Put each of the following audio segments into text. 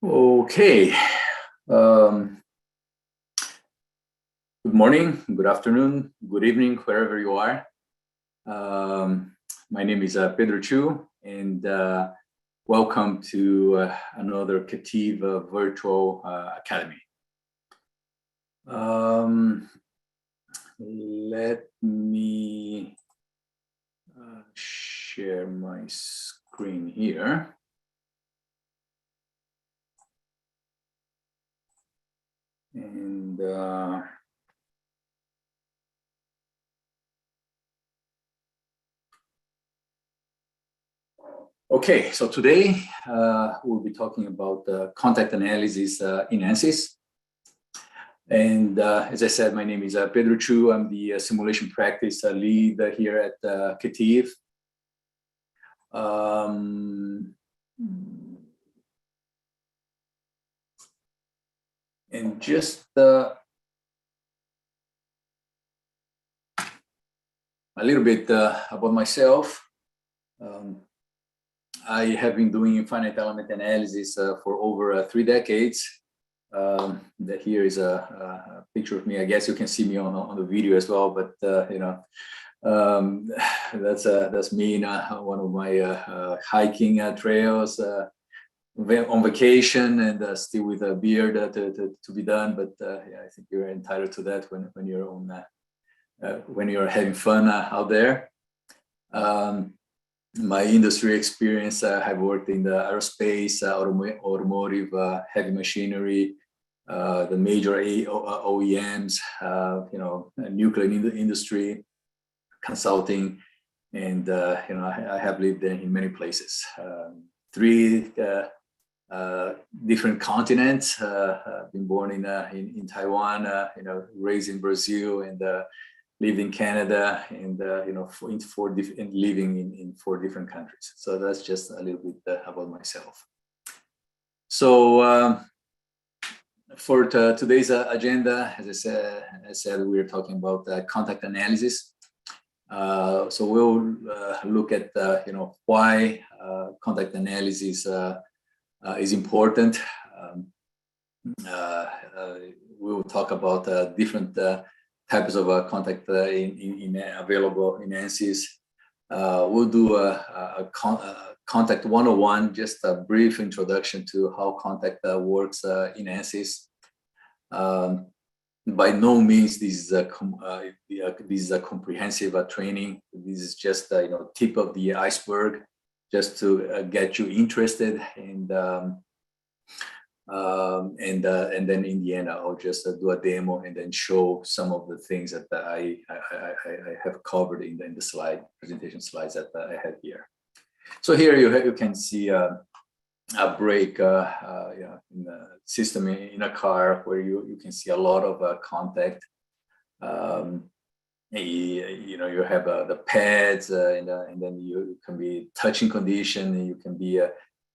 Okay. Good morning, good afternoon, good evening, wherever you are. My name is Pedro Chu, and welcome to another KETIV virtual academy. Let me share my screen here. And okay, so today we'll be talking about contact analysis in Ansys. And as I said, my name is Pedro Chu. I'm the simulation practice lead here at KETIV. And just a little bit about myself. I have been doing finite element analysis for over 3 decades. That here is a picture of me. I guess you can see me on the video as well, but you know, that's me in one of my hiking trails on vacation, and still with a beard to be done. But yeah, I think you're entitled to that when you're on when you're having fun out there. My industry experience, I've worked in the aerospace, automotive, heavy machinery, the major OEMs, you know, nuclear industry, consulting, and you know, I have lived in many places. 3 different continents. Been born in Taiwan, you know, raised in Brazil, and lived in Canada, and you know, living in 4 different countries. So that's just a little bit about myself. So for today's agenda, as I said, we're talking about contact analysis. So we'll look at you know, why contact analysis is important. We'll talk about different types of contact available in Ansys. We'll do a contact 101, just a brief introduction to how contact works in Ansys. By no means this is a comprehensive training. This is just you know, tip of the iceberg, just to get you interested, and then in the end, I'll just do a demo and then show some of the things that I have covered in the presentation slides that I have here. So here you can see a brake yeah, in the system in a car, where you can see a lot of contact. You know, you have the pads, and then you can be touching condition. You can be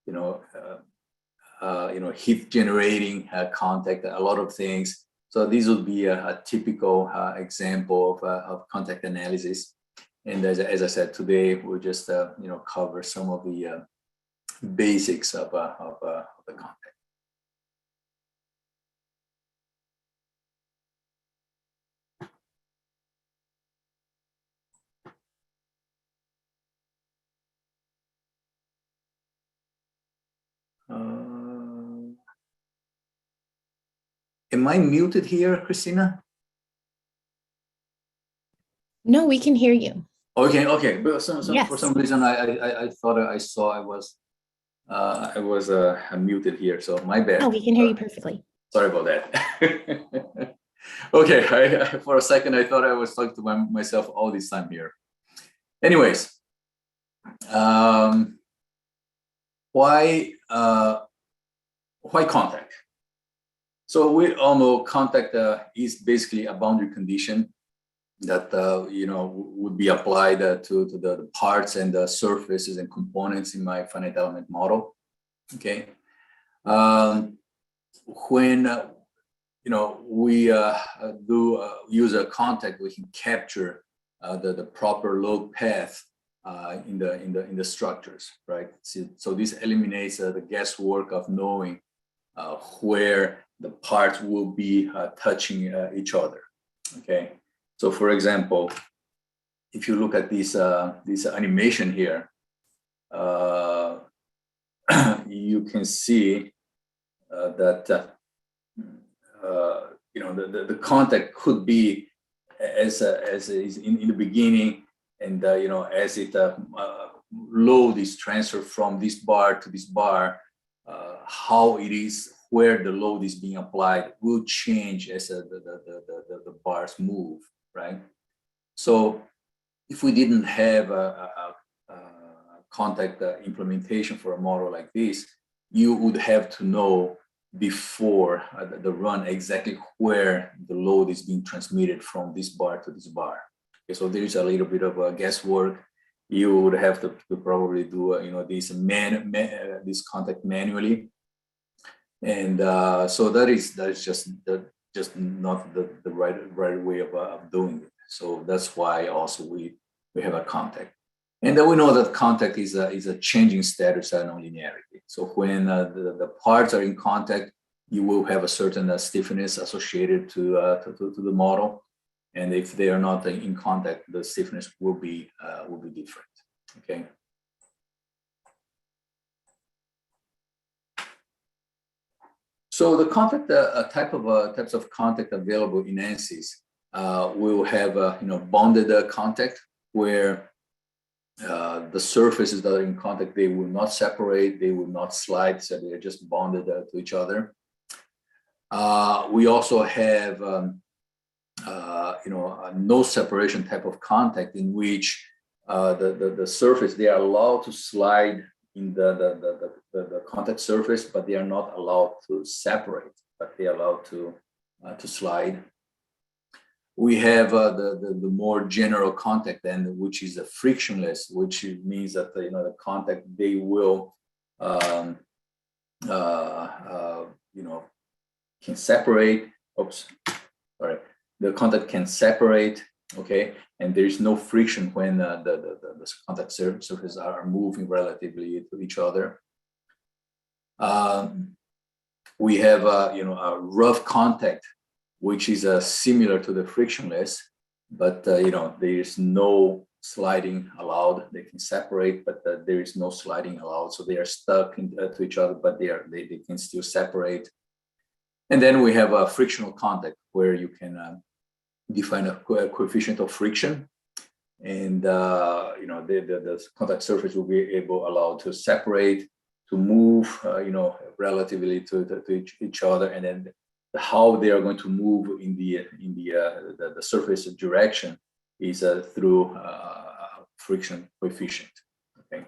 you know, heat generating contact, a lot of things. So these would be a typical example of contact analysis. And as I said, today we'll just you know, cover some of the basics of the contact. Am I muted here, Christina? No, we can hear you. Okay, okay. But Yes. For some reason, I thought I saw I was muted here, so my bad. No, we can hear you perfectly. Sorry about that. Okay, for a second I thought I was talking to myself all this time here. Anyways, why contact? So we all know contact is basically a boundary condition that you know, would be applied to the parts and the surfaces and components in my finite element model. Okay, when you know, we do use a contact, we can capture the proper load path in the structures, right? So this eliminates the guesswork of knowing where the parts will be touching each other. Okay, so for example, if you look at this animation here, you can see that the contact could be as is in the beginning, and as it load is transferred from this bar to this bar, how it is where the load is being applied will change as the bars move, right? So if we didn't have a contact implementation for a model like this, you would have to know before the run exactly where the load is being transmitted from this bar to this bar. Okay, so there is a little bit of guesswork. You would have to probably do this contact manually, and so that is just not the right way of doing it. So that's why also we have a contact. And then we know that contact is a changing status and nonlinearity. So when the parts are in contact, you will have a certain stiffness associated to the model, and if they are not in contact, the stiffness will be different. Okay. So the contact types of contact available in Ansys will have bonded contact, where the surfaces that are in contact, they will not separate, they will not slide, so they are just bonded to each other. We also have a no separation type of contact, in which the surface, they are allowed to slide in the contact surface, but they are not allowed to separate, but they are allowed to slide. We have the more general contact then, which is a frictionless, which means that the contact, they will can separate. Oops, sorry. The contact can separate. Okay, and there is no friction when the contact surfaces are moving relatively to each other. We have a rough contact, which is similar to the frictionless, but there is no sliding allowed. They can separate, but there is no sliding allowed. So they are stuck to each other, but they can still separate. And then we have a frictional contact, where you can define a coefficient of friction, and the contact surface will be allowed to separate, to move, relatively to each other, and then how they are going to move in the surface direction is through friction coefficient. Okay,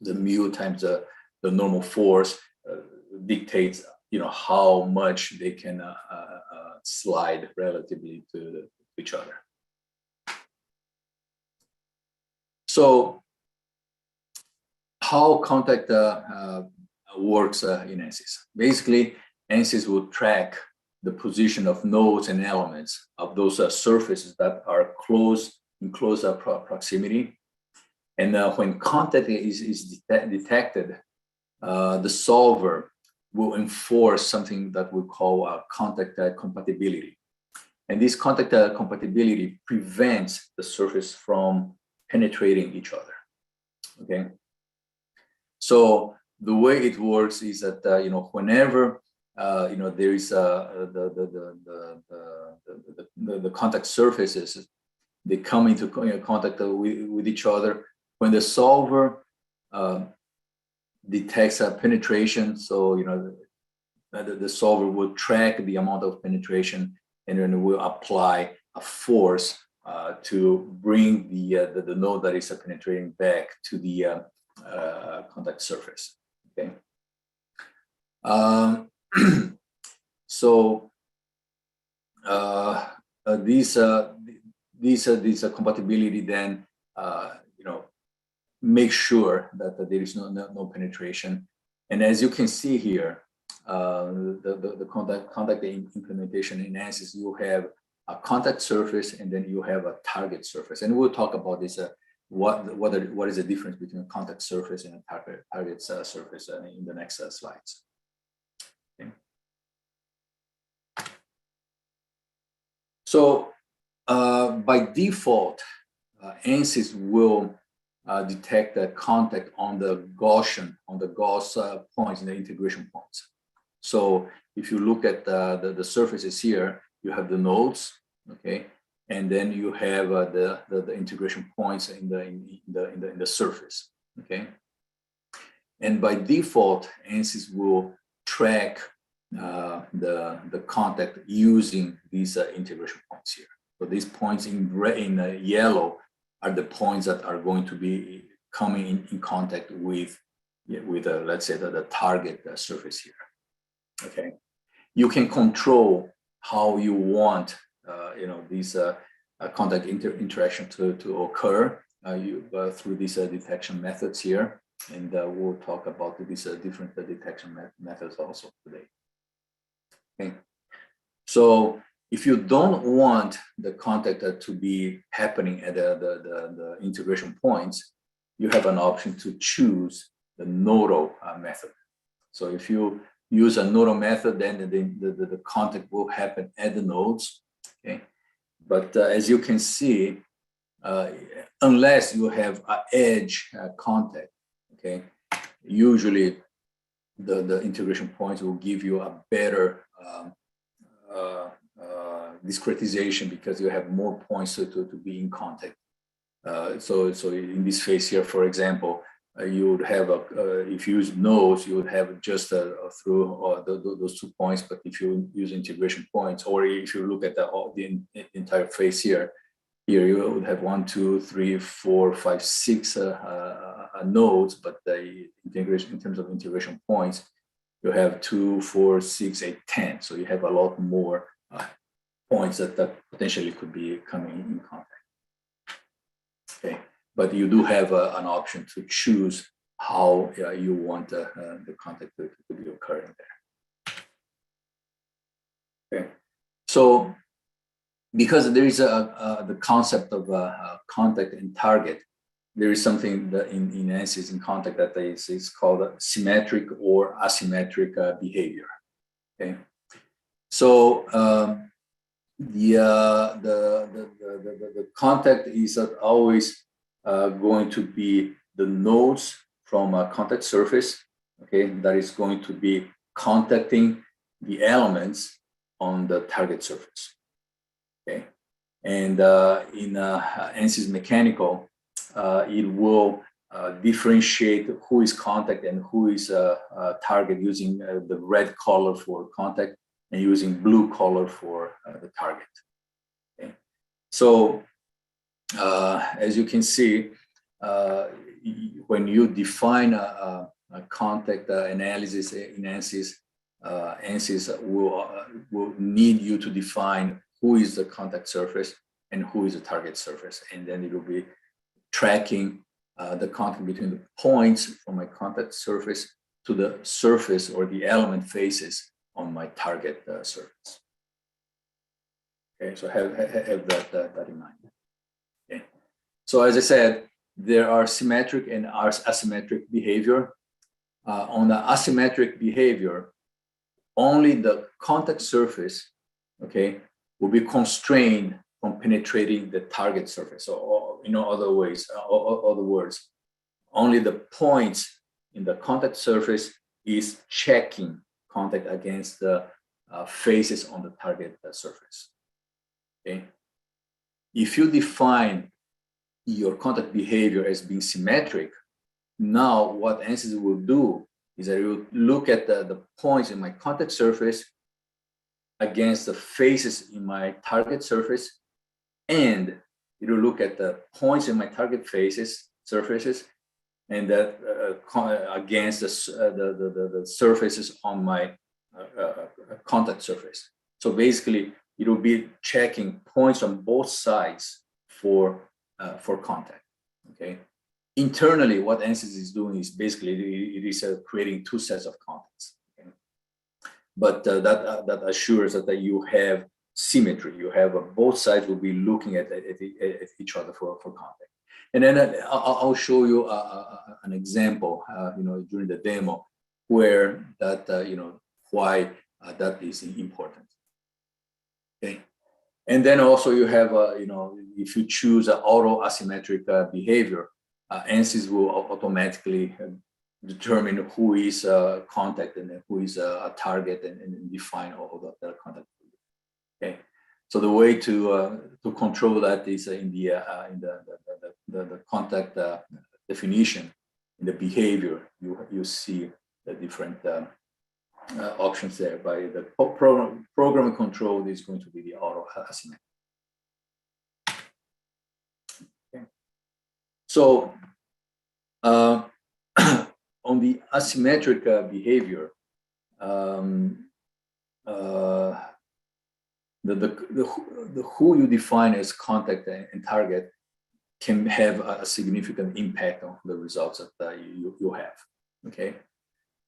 the mu times the normal force dictates how much they can slide relatively to each other. So how contact works in Ansys? Basically, Ansys will track the position of nodes and elements of those surfaces that are in close proximity. And when contact is detected, the solver will enforce something that we call contact compatibility. And this contact compatibility prevents the surface from penetrating each other. Okay. So the way it works is that whenever there is the contact surfaces, they come into contact with each other. When the solver detects a penetration, so the solver will track the amount of penetration, and then will apply a force to bring the node that is penetrating back to the contact surface. Okay. So these compatibility then make sure that there is no penetration. And as you can see here, the contact implementation in Ansys, you have a contact surface, and then you have a target surface. And we'll talk about this. What is the difference between a contact surface and a target surface in the next slides. So by default, Ansys will detect the contact on the Gaussian, on the Gauss points in the integration points. So if you look at the surfaces here, you have the nodes, okay, and then you have the integration points in the surface, okay. And by default, Ansys will track the contact using these integration points here. So these points in yellow are the points that are going to be coming in contact with let's say the target surface here. Okay, you can control how you want these contact interaction to occur through these detection methods here, and we'll talk about these different detection methods also today. Okay, so if you don't want the contact to be happening at the integration points, you have an option to choose the nodal method. So if you use a nodal method, then the contact will happen at the nodes. Okay, but as you can see, unless you have an edge contact, okay, usually the integration points will give you a better discretization because you have more points to be in contact. So in this case here, for example, you would have if you use nodes, you would have just through those 2 points. But if you use integration points, or if you look at the entire face here you would have 1, 2, 3, 4, 5, 6 nodes. But the integration, in terms of integration points, you have 2, 4, 6, 8, 10. So you have a lot more points that potentially could be coming in contact. Okay, but you do have an option to choose how you want the contact to be occurring there. Okay, so because there is the concept of contact and target, there is something that in Ansys in contact that is called symmetric or asymmetric behavior. Okay, so the contact is always going to be the nodes from a contact surface, okay, that is going to be contacting the elements on the target surface. Okay, and in Ansys mechanical, it will differentiate who is contact and who is target using the red color for contact and using blue color for the target. Okay, so as you can see, when you define a contact analysis in Ansys, Ansys will need you to define who is the contact surface and who is the target surface, and then it will be tracking the contact between the points from my contact surface to the surface or the element faces on my target surface. Okay, so have that in mind. Okay, so as I said, there are symmetric and asymmetric behavior. On the asymmetric behavior, only the contact surface, okay, will be constrained from penetrating the target surface. Or other words, only the points in the contact surface is checking contact against the faces on the target surface. Okay, if you define your contact behavior as being symmetric, now what Ansys will do is that it will look at the points in my contact surface against the faces in my target surface, and it will look at the points in my target surfaces, and that against the surfaces on my contact surface. So basically, it will be checking points on both sides for contact. Okay. Internally, what Ansys is doing is basically it is creating 2 sets of contacts. Okay? But that assures that you have symmetry. You have both sides will be looking at each other for contact. And then I'll show you an example, during the demo, where that why that is important. Okay. And then also you have, you know, if you choose an auto asymmetric behavior, Ansys will automatically determine who is a contact and who is a target and define all of that contact. Okay, so the way to control that is in the contact definition. In the behavior, you see the different options there. By the program control is going to be the auto asymmetric. Okay. So on the asymmetric behavior, the who you define as contact and target can have a significant impact on the results that you have. Okay,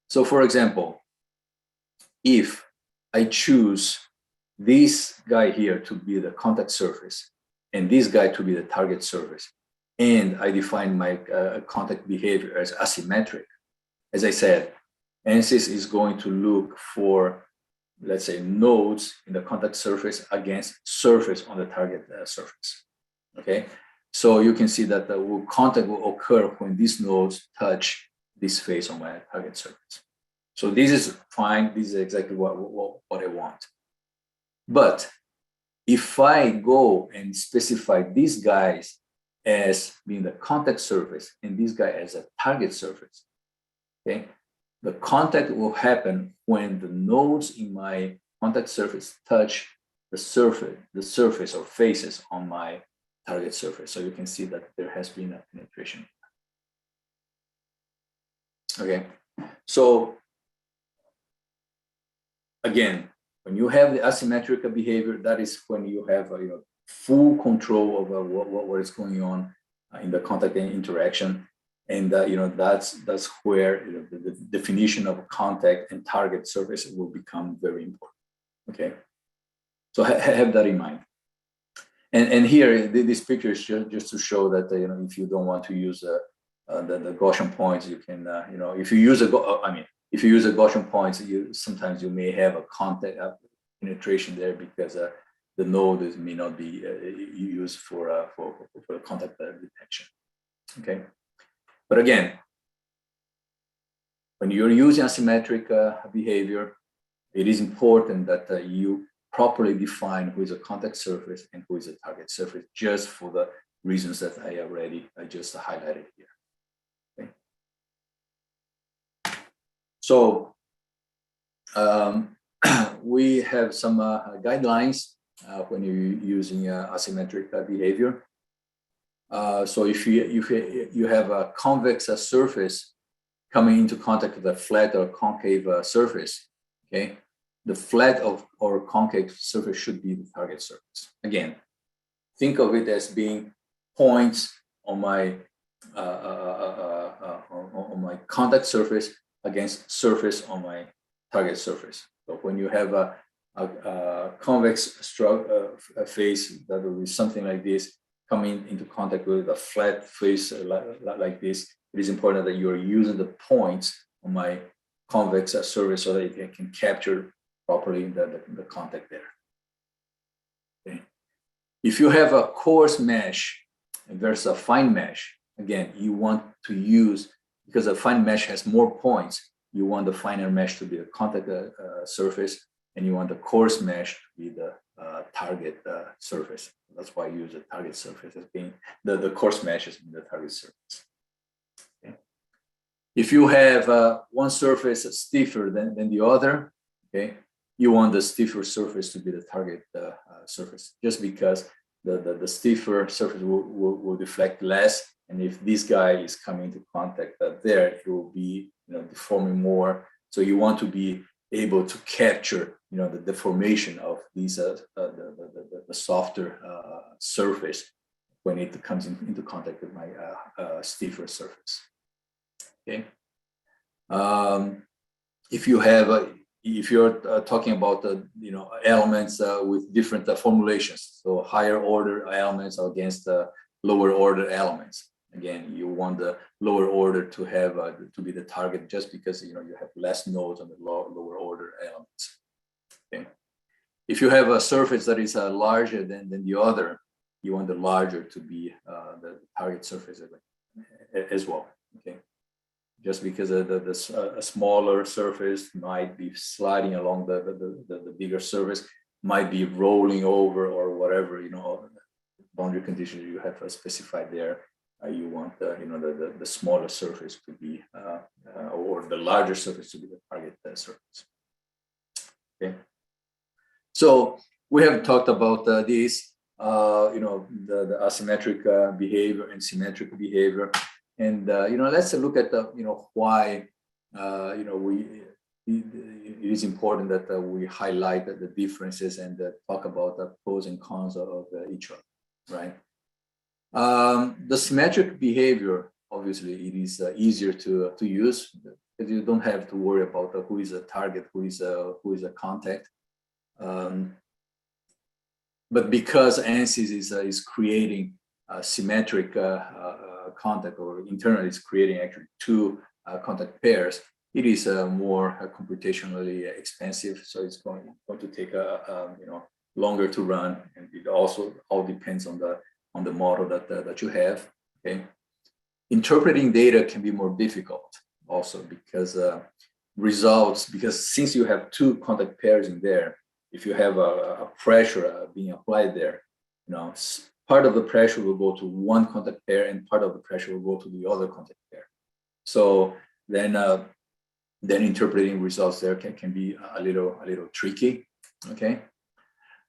so for example, if I choose this guy here to be the contact surface and this guy to be the target surface, and I define my contact behavior as asymmetric, as I said, Ansys is going to look for, let's say, nodes in the contact surface against surface on the target surface. Okay, so you can see that the contact will occur when these nodes touch this face on my target surface. So this is fine. This is exactly what I want. But if I go and specify these guys as being the contact surface and this guy as a target surface, okay, the contact will happen when the nodes in my contact surface touch the surface or faces on my target surface. So you can see that there has been a penetration. Okay, so again, when you have the asymmetric behavior, that is when you have full control over what is going on in the contact and interaction, and that's where the definition of contact and target surface will become very important. Okay, so have that in mind. And here, this picture is just to show that if you don't want to use the Gaussian points, you can if you use if you use a Gaussian points, sometimes you may have a contact penetration there because the node may not be used for contact detection. Okay, but again, when you're using asymmetric behavior, it is important that you properly define who is a contact surface and who is a target surface, just for the reasons that I just highlighted here. Okay. So we have some guidelines when you're using asymmetric behavior. So if you have a convex surface coming into contact with a flat or concave surface, okay, the flat or concave surface should be the target surface. Again, think of it as being points on my contact surface against surface on my target surface. So when you have a convex face, that will be something like this, coming into contact with a flat face like this, it is important that you are using the points on my convex surface so that it can capture properly the contact there. Okay. If you have a coarse mesh versus a fine mesh, again, you want to use, because a fine mesh has more points, you want the finer mesh to be the contact surface, and you want the coarse mesh to be the target surface. That's why I use the target surface as being the coarse mesh as being the target surface. Okay. If you have one surface stiffer than the other, okay, you want the stiffer surface to be the target surface, just because the stiffer surface will deflect less, and if this guy is coming into contact there, it will be deforming more. So you want to be able to capture the deformation of these the softer surface when it comes into contact with my stiffer surface. Okay. If you're talking about elements with different formulations, so higher order elements against lower order elements, again, you want the lower order to have to be the target, just because you have less nodes on the lower order elements. Okay. If you have a surface that is larger than the other, you want the larger to be the target surface as well. Okay, just because a smaller surface might be sliding along the bigger surface, might be rolling over or whatever, boundary conditions you have specified there. You want the smaller surface to be or the larger surface to be the target surface. Okay, so we have talked about this, the asymmetric behavior and symmetric behavior, and let's look at why it is important that we highlight the differences and talk about the pros and cons of each other, right? The symmetric behavior, obviously, it is easier to use because you don't have to worry about who is a target, who is a contact. But because Ansys is creating a symmetric contact, or internally is creating actually two contact pairs, it is more computationally expensive. So it's going to take longer to run, and it also all depends on the model that you have. Okay, interpreting data can be more difficult also because because since you have two contact pairs in there, if you have a pressure being applied there, part of the pressure will go to one contact pair and part of the pressure will go to the other contact pair. So then interpreting results there can be a little tricky. Okay,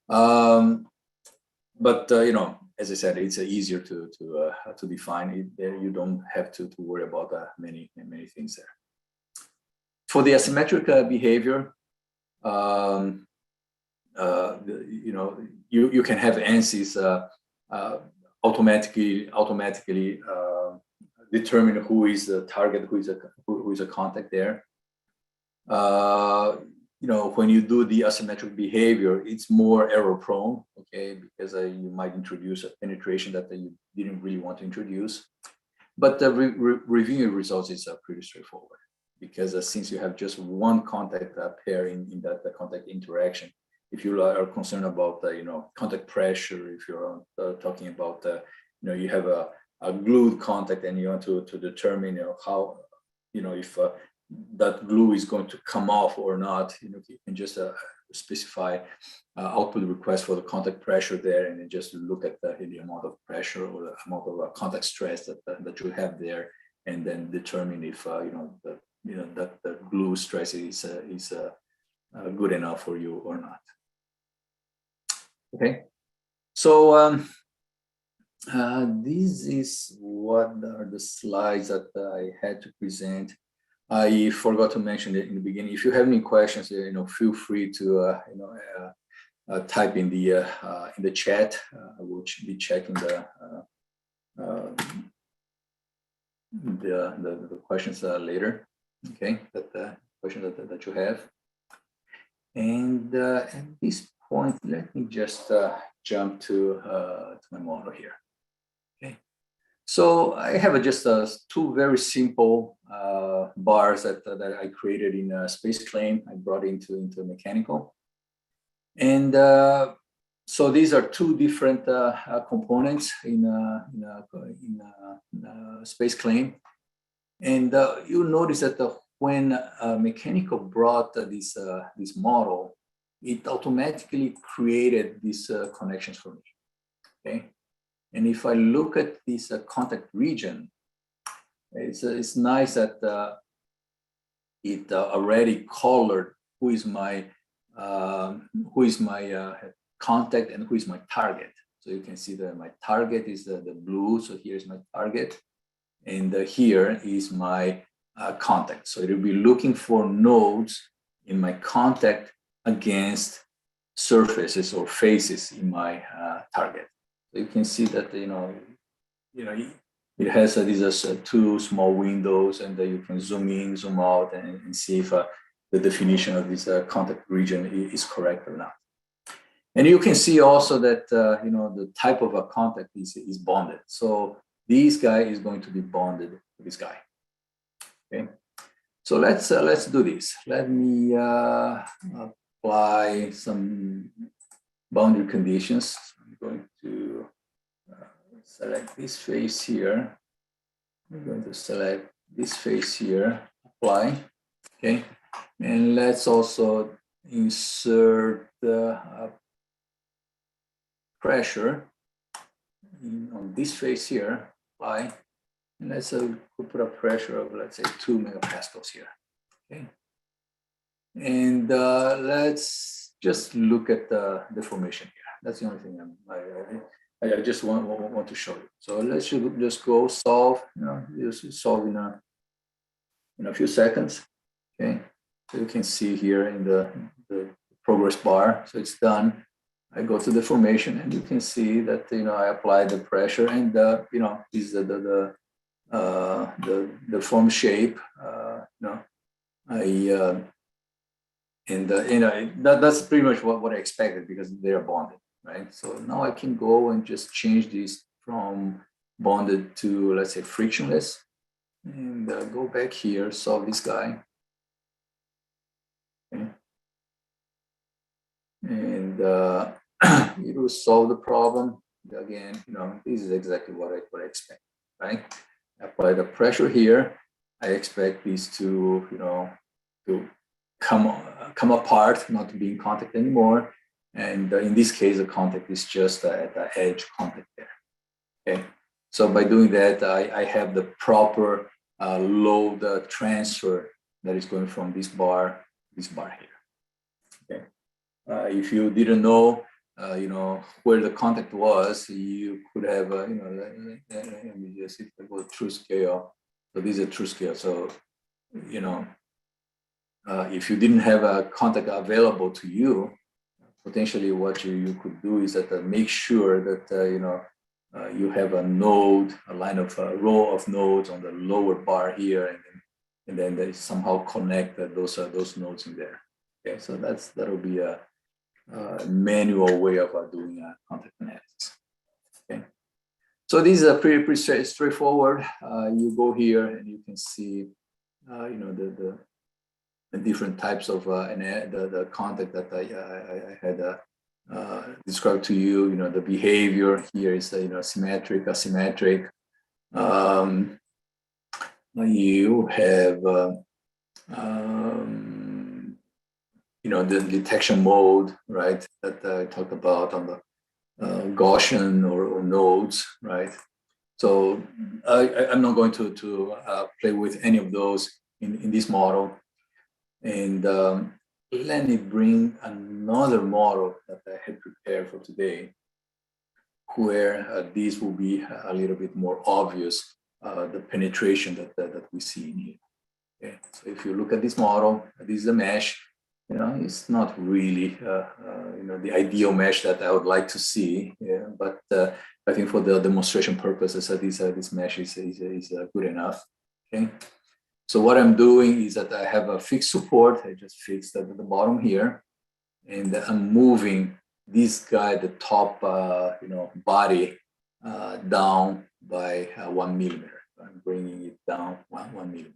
but as I said, it's easier to define it. You don't have to worry about many things there. For the asymmetric behavior, you can have Ansys automatically determine who is the target, who is a contact there. When you do the asymmetric behavior, it's more error prone, okay, because you might introduce a penetration that you didn't really want to introduce. But the reviewing results is pretty straightforward because since you have just one contact pair in that contact interaction, if you are concerned about contact pressure, if you're talking about you have a glued contact and you want to determine how if that glue is going to come off or not, you can just specify output request for the contact pressure there, and then just look at the amount of pressure or the amount of contact stress that you have there, and then determine if that the glue stress is good enough for you or not. Okay, so this is what are the slides that I had to present. I forgot to mention it in the beginning. If you have any questions, feel free to type in the chat. I will be checking the questions later. Okay, the questions that you have. And at this point, let me just jump to my model here. Okay, so I have just two very simple bars that I created in a space claim. I brought into mechanical, and so these are two different components in a space claim, and you notice that when mechanical brought this model, it automatically created these connections for me. Okay, and if I look at this contact region, it's nice that it already colored who is my contact and who is my target. So you can see that my target is the blue. So here's my target, and here is my contact. So it will be looking for nodes in my contact against surfaces or faces in my target. So you can see that it has these two small windows, and you can zoom in, zoom out, and see if the definition of this contact region is correct or not. And you can see also that the type of a contact is bonded. So this guy is going to be bonded to this guy. Okay, so let's do this. Let me apply some boundary conditions. I'm going to select this face here. I'm going to select this face here, apply, okay? And let's also insert the pressure on this face here, apply. And let's put a pressure of, let's say, 2 megapascals here, okay? And let's just look at the deformation here. That's the only thing I just want to show you. So let's just go solve, just solve in a few seconds, okay? So you can see here in the progress bar, so it's done. I go to the formation, and you can see that I apply the pressure, and this is the form shape. That's pretty much what I expected, because they are bonded, right? So now I can go and just change this from bonded to, let's say, frictionless, and go back here, solve this guy. Okay. And it will solve the problem. Again, this is exactly what I expect, right? Apply the pressure here. I expect these to, to come apart, not to be in contact anymore. And in this case, the contact is just at the edge contact there. Okay. So by doing that, I have the proper load transfer that is going from this bar here. Okay. If you didn't know, where the contact was, you could have, let me just, if I go true scale. So this is a true scale. So, if you didn't have a contact available to you, potentially what you could do is that make sure that, you have a node, a row of nodes on the lower bar here, and then they somehow connect those nodes in there. Okay, so that'll be a manual way of doing contact analysis. Okay, so this is pretty straightforward. You go here and you can see, the different types of the contact that I had described to you. The behavior here is symmetric, asymmetric. You have the detection mode, right? That I talked about on the Gaussian or nodes, right? So I'm not going to play with any of those in this model. And let me bring another model that I had prepared for today, where this will be a little bit more obvious, the penetration that we see in here. Okay, so if you look at this model, this is a mesh. It's not really the ideal mesh that I would like to see. Yeah, but I think for the demonstration purposes, this mesh is good enough. Okay. So what I'm doing is that I have a fixed support. I just fixed at the bottom here, and I'm moving this guy, the top, body, down by 1 millimeter. I'm bringing it down 1 millimeter.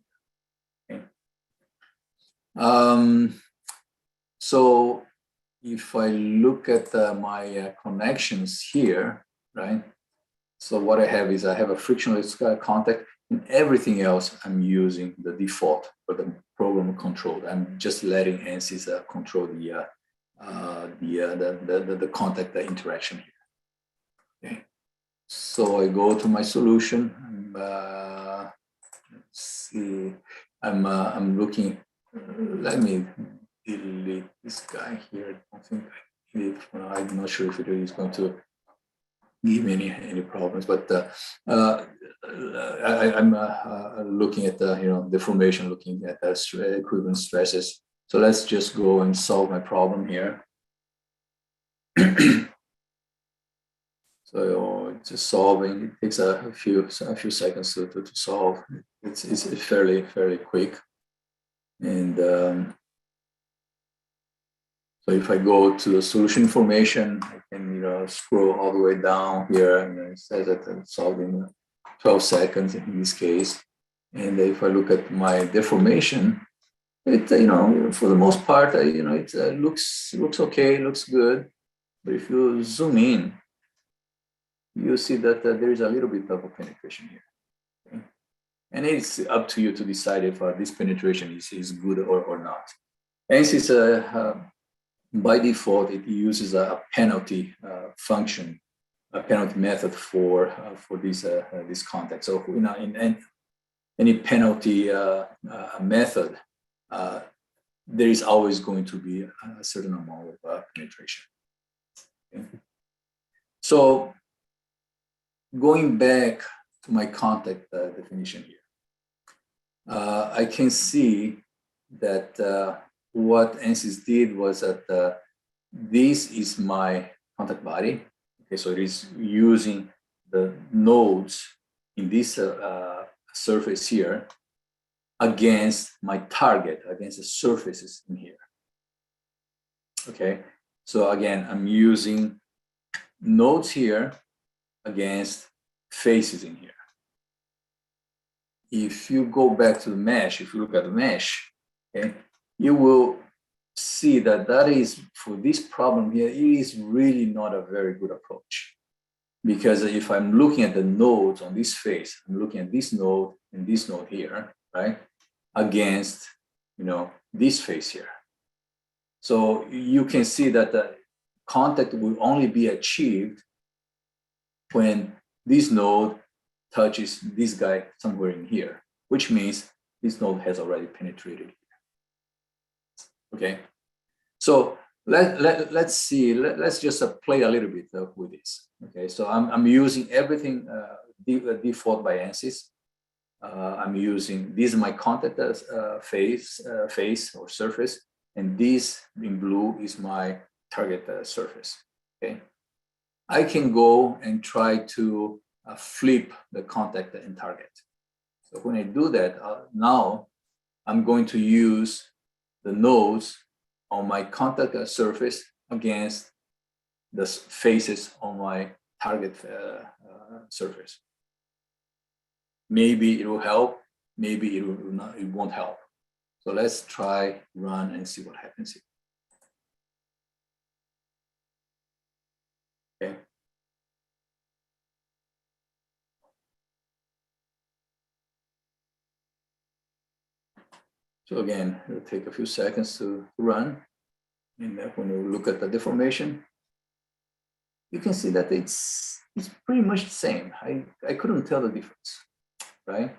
Okay. So if I look at my connections here, right? So what I have is I have a frictionless contact. And everything else, I'm using the default for the program control. I'm just letting Ansys control the contact interaction here. Okay, so I go to my solution. Let's see. I'm looking. Let me delete this guy here. I don't think I'm not sure if it is going to give me any problems, but I'm looking at the deformation, looking at the equivalent stresses. So let's just go and solve my problem here. So just solving, it takes a few seconds to solve. It's fairly quick, and so if I go to the solution information, I can scroll all the way down here, and it says that I'm solving 12 seconds in this case. And if I look at my deformation, it, for the most part, it looks okay, looks good. But if you zoom in, you see that there is a little bit of a penetration here. Okay? And it's up to you to decide if this penetration is good or not. Ansys, by default, it uses a penalty function, a penalty method for this context. So in any penalty method, there is always going to be a certain amount of penetration. Okay? So going back to my context definition here, I can see that what Ansys did was that this is my contact body. Okay, so it is using the nodes in this surface here against my target, against the surfaces in here. Okay, so again, I'm using nodes here against faces in here. If you go back to the mesh, if you look at the mesh, okay, you will see that is, for this problem here, it is really not a very good approach. Because if I'm looking at the nodes on this face, I'm looking at this node and this node here, right, against, this face here. So you can see that the contact will only be achieved when this node touches this guy somewhere in here, which means this node has already penetrated here. Okay, so let's see. Let's just play a little bit with this. Okay, so I'm using everything default by Ansys. I'm using, this is my contact face or surface, and this in blue is my target surface. Okay, I can go and try to flip the contact and target. So when I do that, now I'm going to use the nodes on my contact surface against the faces on my target surface. Maybe it will help, maybe it will not, it won't help. So let's try run and see what happens here. Okay. So again, it'll take a few seconds to run. And when you look at the deformation, you can see that it's pretty much the same. I couldn't tell the difference, right?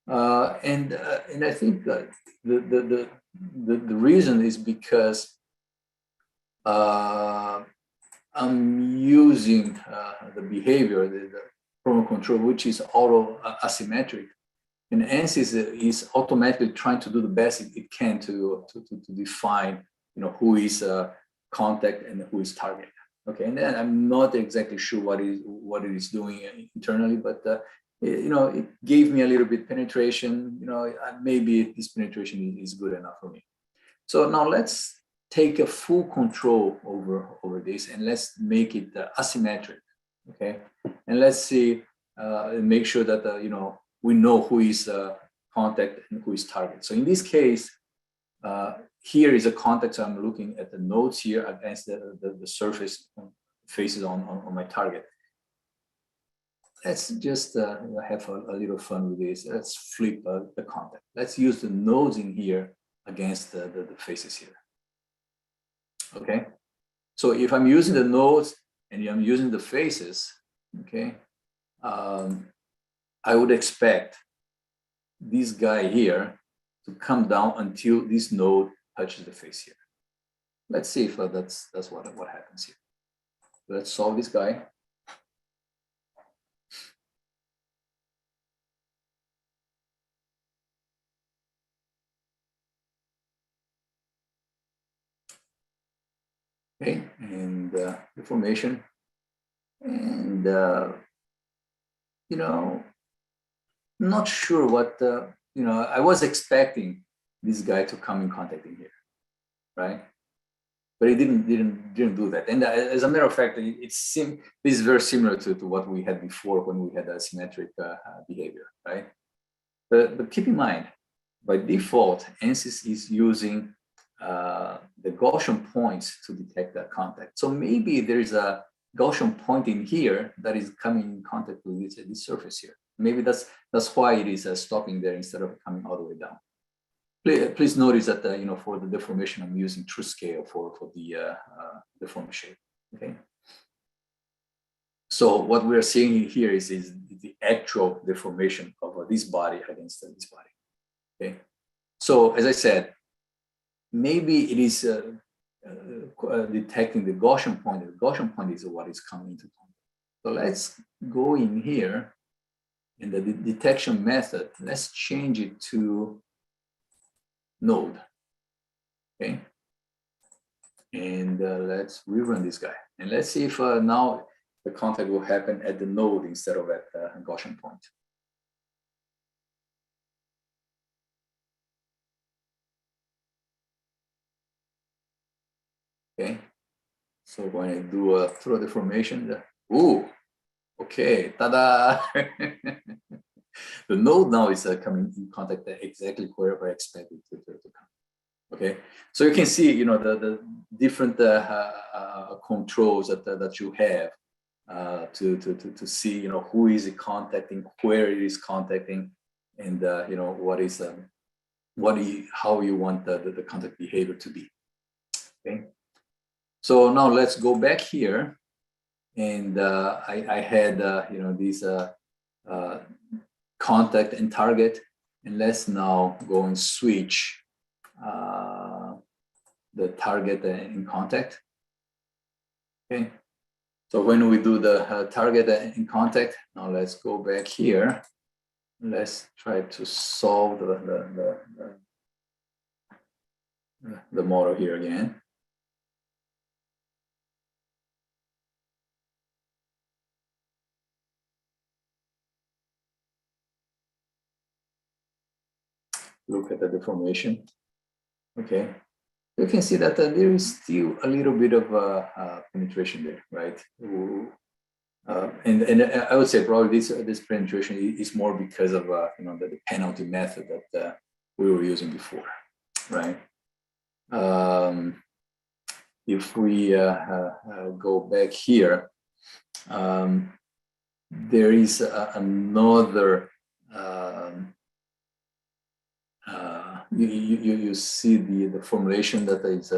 And I think that the reason is because I'm using the behavior, the promo control, which is auto asymmetric. And Ansys is automatically trying to do the best it can to define, who is contact and who is target. Okay, and then I'm not exactly sure what it is doing internally, but it gave me a little bit penetration. Maybe this penetration is good enough for me. So now let's take a full control over this, and let's make it asymmetric. Okay, and let's see and make sure that we know who is contact and who is target. So in this case, here is a contact. So I'm looking at the nodes here against the surface faces on my target. Let's just have a little fun with this. Let's flip the contact. Let's use the nodes in here against the faces here. Okay. So if I'm using the nodes and I'm using the faces, okay, I would expect this guy here to come down until this node touches the face here. Let's see if that's what happens here. Let's solve this guy. Okay, and deformation, and not sure what I was expecting this guy to come in contact in here, right? But it didn't do that. And as a matter of fact, this is very similar to what we had before when we had asymmetric behavior, right? But keep in mind, by default, Ansys is using the Gaussian points to detect that contact. So maybe there is a Gaussian point in here that is coming in contact with this surface here. Maybe that's why it is stopping there instead of coming all the way down. Please notice that for the deformation, I'm using true scale for the deformed shape. Okay. So what we are seeing here is the actual deformation of this body against this body. Okay. So as I said, maybe it is detecting the Gaussian point. The Gaussian point is what is coming into contact. So let's go in here in the detection method. Let's change it to node. Okay. And let's rerun this guy. And let's see if now the contact will happen at the node instead of at the Gaussian point. Okay, so when I do a throw deformation, ooh, okay, tada! The node now is coming in contact exactly wherever I expect it to come. Okay, so you can see, the different controls that you have to see, who is it contacting, where it is contacting, and what is how you want the contact behavior to be. Okay. So now let's go back here, and I had these contact and target, and let's now go and switch the target and contact. Okay, so when we do the target and contact, now let's go back here. Let's try to solve the model here again. Look at the deformation. Okay, you can see that there is still a little bit of penetration there, right? And I would say probably this penetration is more because of the penalty method that we were using before, right? If we go back here, there is another. You see the formulation that is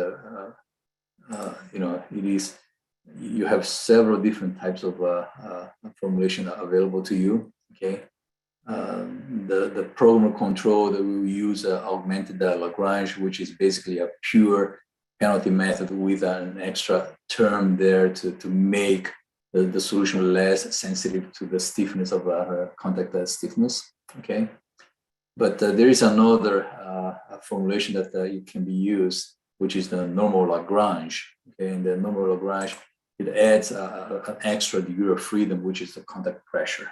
it is, you have several different types of formulation available to you. Okay, the program control that we will use augmented Lagrange, which is basically a pure penalty method with an extra term there to make the solution less sensitive to the stiffness of contact stiffness. Okay. But there is another formulation that you can be used, which is the normal Lagrange. Okay, and the normal Lagrange, it adds an extra degree of freedom, which is the contact pressure.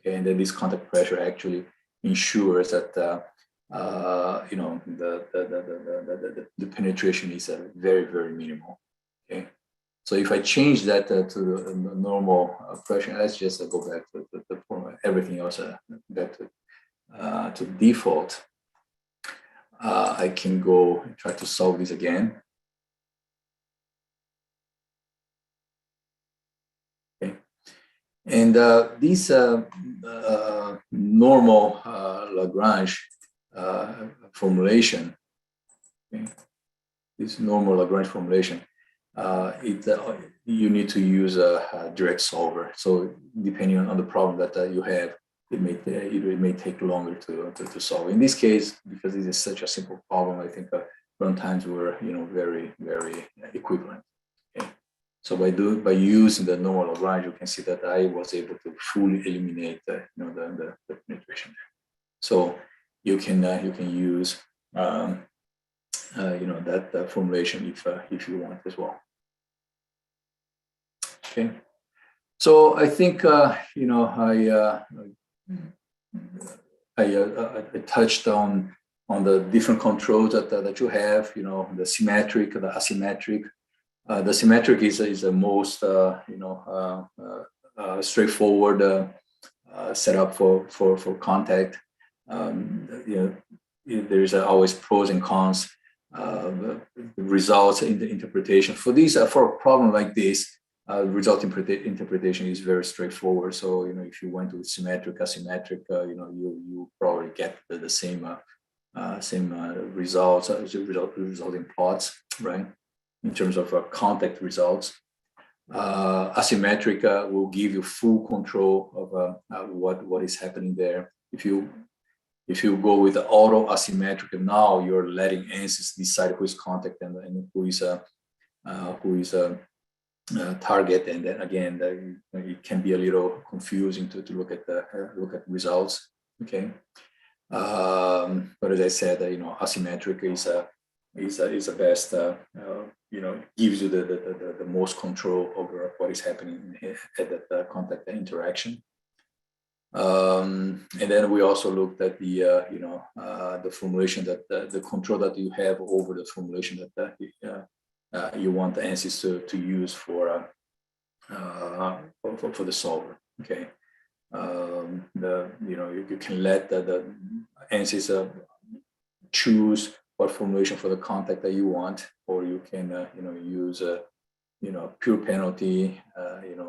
Okay, and then this contact pressure actually ensures that the penetration is very, very minimal. Okay, so if I change that to the normal pressure, let's just go back to the formula, everything else back to default. I can go and try to solve this again. Okay, and this normal Lagrange formulation, okay, this normal Lagrange formulation, you need to use a direct solver. So depending on the problem that you have, it may take longer to solve. In this case, because this is such a simple problem, I think run times were very, very equivalent. Okay, so by using the normal Lagrange, you can see that I was able to fully eliminate the penetration there. So you can use that formulation if you want as well. Okay, so I think I touched on the different controls that you have. The symmetric, the asymmetric. The symmetric is the most straightforward setup for contact. there's always pros and cons. The results in the interpretation for for a problem like this, result interpretation is very straightforward. So if you went with symmetric, asymmetric, you probably get the same results, resulting plots, right? In terms of contact results. Asymmetric will give you full control of what is happening there. If you go with the auto asymmetric, now you're letting Ansys decide who is contact and who is target, and then again, it can be a little confusing to look at results. Okay, but as I said, asymmetric is the best. Gives you the most control over what is happening at that contact interaction. And then we also looked at the formulation that the control that you have over the formulation that you want the Ansys to use for the solver. Okay, you can let the Ansys choose what formulation for the contact that you want, or you can use pure penalty,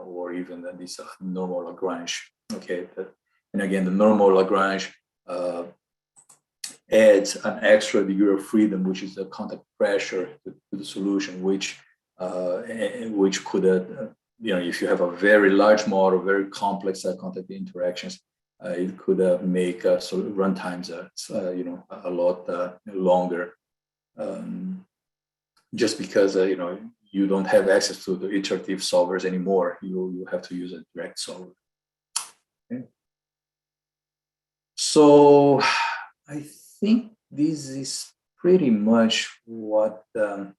or even this normal Lagrange. Okay, and again, the normal Lagrange adds an extra degree of freedom, which is the contact pressure to the solution, which could, if you have a very large model, very complex contact interactions, it could make run times, a lot longer, just because you don't have access to the iterative solvers anymore. You have to use a direct solver. Okay. So I think this is pretty much what I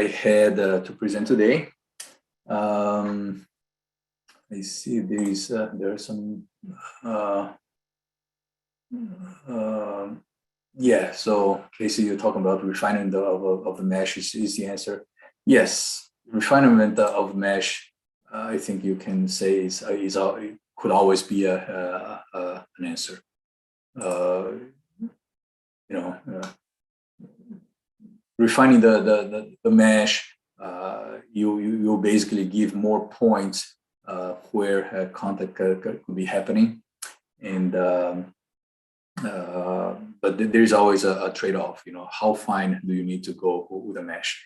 had to present today. I see there are some yeah. So Casey, you're talking about refinement of the mesh is the answer. Yes, refinement of mesh. I think you can say it could always be an answer. Refining the mesh, you basically give more points where contact could be happening, and but there's always a trade-off. How fine do you need to go with a mesh?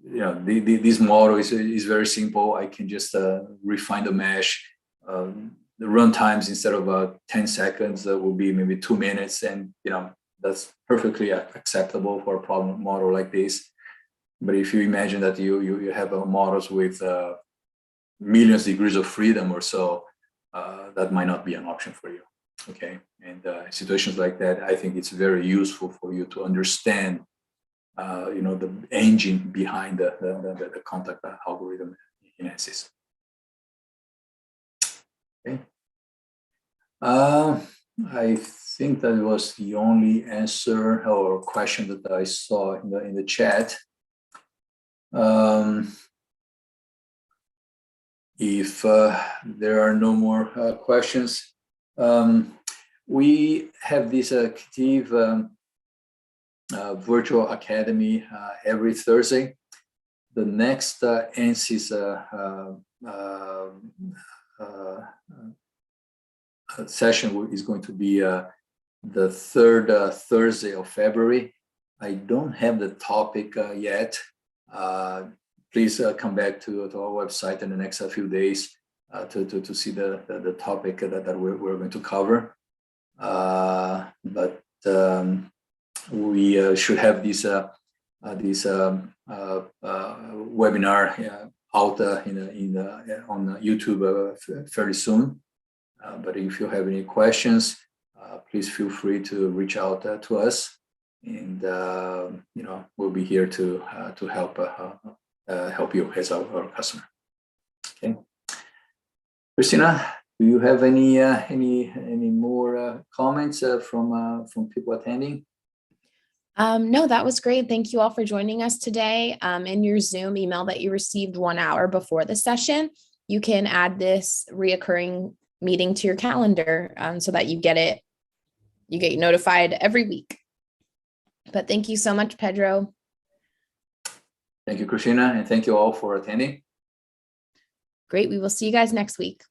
This model is very simple. I can just refine the mesh. The run times, instead of 10 seconds, will be maybe 2 minutes, and that's perfectly acceptable for a problem model like this. But if you imagine that you have models with millions degrees of freedom or so, that might not be an option for you. Okay, and situations like that, I think it's very useful for you to understand, the engine behind the contact algorithm in Ansys. Okay. I think that was the only answer or question that I saw in the chat. If there are no more questions, we have this KETIV virtual academy every Thursday. The next Ansys session is going to be the third Thursday of February. I don't have the topic yet. Please come back to our website in the next few days to see the topic that we're going to cover. But we should have this webinar out on YouTube fairly soon. But if you have any questions, please feel free to reach out to us, and we'll be here to help you as our customer. Okay, Christina, do you have any more comments from people attending? No, that was great. Thank you all for joining us today. In your Zoom email that you received 1 hour before the session, you can add this reoccurring meeting to your calendar so that you get it you get notified every week. But thank you so much, Pedro. Thank you, Christina, and thank you all for attending. Great. We will see you guys next week.